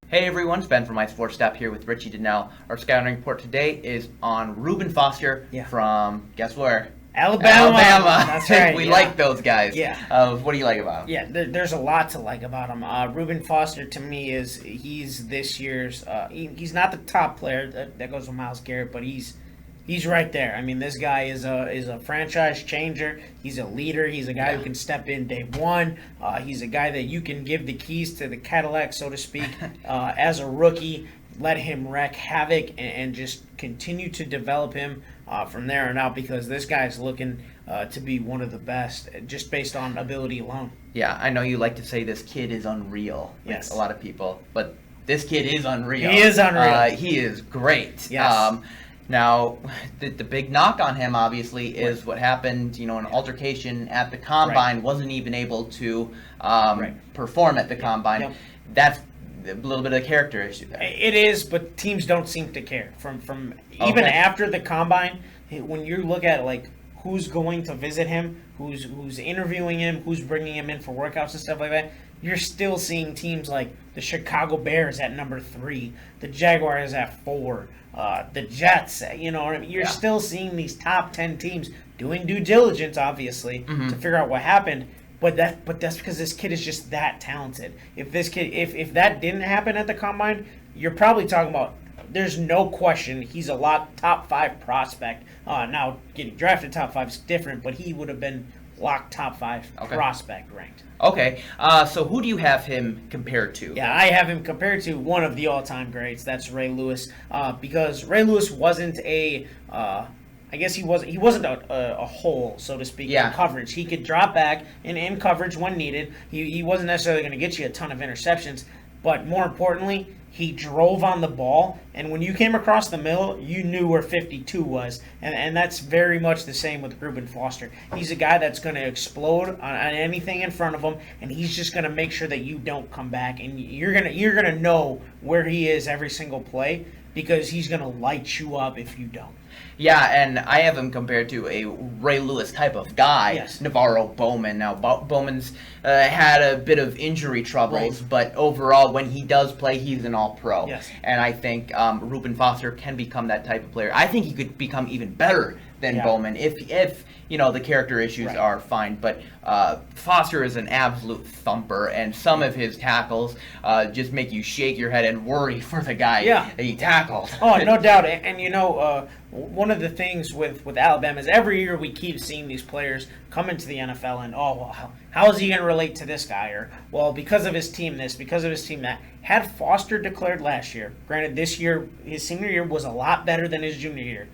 Hey everyone, it's Ben from My Sports Step here with Richie Donnell. Our scouting report today is on Reuben Foster from, guess where? Alabama. That's right. We like those guys. Yeah. What do you like about him? Yeah, there's a lot to like about him. Reuben Foster, to me, he's this year's. He's not the top player that goes with Myles Garrett, but he's right there. I mean, this guy is a franchise changer. He's a leader. He's a guy who can step in day one. He's a guy that you can give the keys to the Cadillac, so to speak, as a rookie. Let him wreak havoc and just continue to develop him from there on out, because this guy's looking to be one of the best just based on ability alone. Yeah, I know you like to say this kid is unreal. Yes. A lot of people, but this kid is unreal. He is unreal. He is great. Yes. Now, the big knock on him, obviously, is what happened, an altercation at the Combine, wasn't even able to perform at the Combine. Yep. That's a little bit of a character issue there. It is, but teams don't seem to care. From even after the Combine, when you look at who's going to visit him, who's interviewing him, who's bringing him in for workouts and stuff like that, you're still seeing teams like the Chicago Bears at number 3, the Jaguars at 4, the Jets. You know what I mean? You're still seeing these top 10 teams doing due diligence, obviously, to figure out what happened. But that's because this kid is just that talented. If that didn't happen at the Combine, you're probably talking about, there's no question he's a top 5 prospect. Now getting drafted top 5 is different, but he would have been locked top 5 prospect ranked. Okay, so who do you have him compared to? Yeah, I have him compared to one of the all-time greats. That's Ray Lewis, because Ray Lewis wasn't I guess he wasn't a hole, so to speak, in coverage. He could drop back in coverage when needed. He wasn't necessarily going to get you a ton of interceptions, but more importantly, he drove on the ball, and when you came across the middle, you knew where 52 was, and that's very much the same with Reuben Foster. He's a guy that's going to explode on anything in front of him, and he's just going to make sure that you don't come back, and you're gonna know where he is every single play, because he's going to light you up if you don't. Yeah, and I have him compared to a Ray Lewis type of guy, Navarro Bowman. Now, Bowman's had a bit of injury troubles, but overall, when he does play, he's an all-pro. Yes. And I think Reuben Foster can become that type of player. I think he could become even better than Bowman if the character issues are fine. But Foster is an absolute thumper, and some of his tackles just make you shake your head and worry for the guy that he tackled. Oh, no doubt. And one of the things with Alabama is every year we keep seeing these players come into the NFL and, how is he going to relate to this guy? Or, well, because of his team this, because of his team that. Had Foster declared last year, granted this year, his senior year was a lot better than his junior year.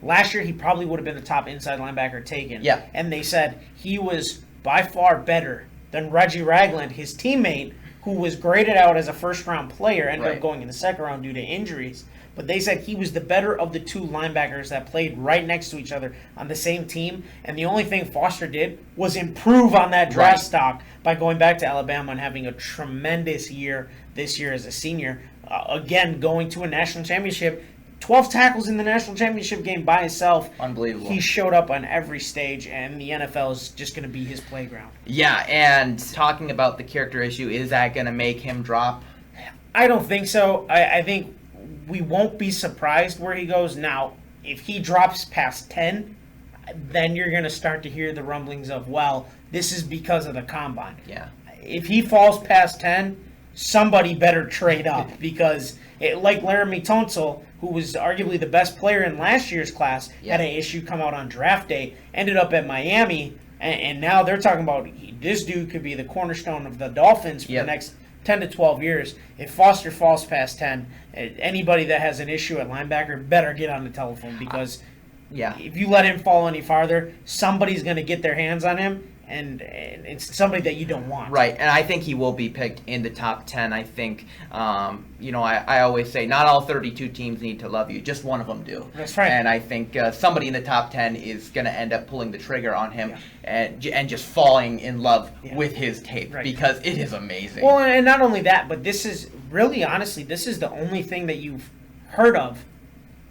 Last year, he probably would have been the top inside linebacker taken. Yeah. And they said he was by far better than Reggie Ragland, his teammate, who was graded out as a first-round player, ended up going in the second round due to injuries. But they said he was the better of the 2 linebackers that played right next to each other on the same team. And the only thing Foster did was improve on that draft stock by going back to Alabama and having a tremendous year this year as a senior. Again, going to a national championship. 12 tackles in the national championship game by himself. Unbelievable. He showed up on every stage, and the NFL is just going to be his playground. Yeah, and talking about the character issue, is that going to make him drop? I don't think so. I think we won't be surprised where he goes. Now, if he drops past 10, then you're going to start to hear the rumblings of, well, this is because of the Combine. Yeah. If he falls past 10, somebody better trade up, because like Laramie Tunsil, who was arguably the best player in last year's class, had an issue come out on draft day, ended up at Miami, and now they're talking about this dude could be the cornerstone of the Dolphins for the next 10 to 12 years. If Foster falls past 10, anybody that has an issue at linebacker better get on the telephone, because if you let him fall any farther, somebody's going to get their hands on him, and it's somebody that you don't want. Right, and I think he will be picked in the top 10. I think, I always say not all 32 teams need to love you. Just one of them do. That's right. And I think somebody in the top 10 is going to end up pulling the trigger on him and just falling in love with his tape, because it is amazing. Well, and not only that, but this is really, honestly, this is the only thing that you've heard of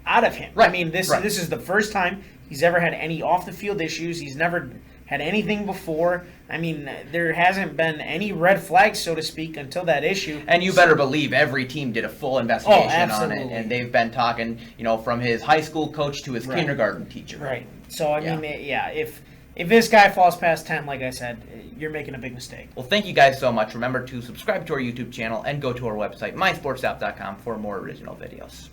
out of him. Right. I mean, this is the first time he's ever had any off-the-field issues. He's never had anything before. I mean, there hasn't been any red flags, so to speak, until that issue. And you better believe every team did a full investigation on it, absolutely. and they've been talking, from his high school coach to his kindergarten teacher. Right. So I mean, if this guy falls past 10, like I said, you're making a big mistake. Well, thank you guys so much. Remember to subscribe to our YouTube channel and go to our website, mysportsapp.com, for more original videos.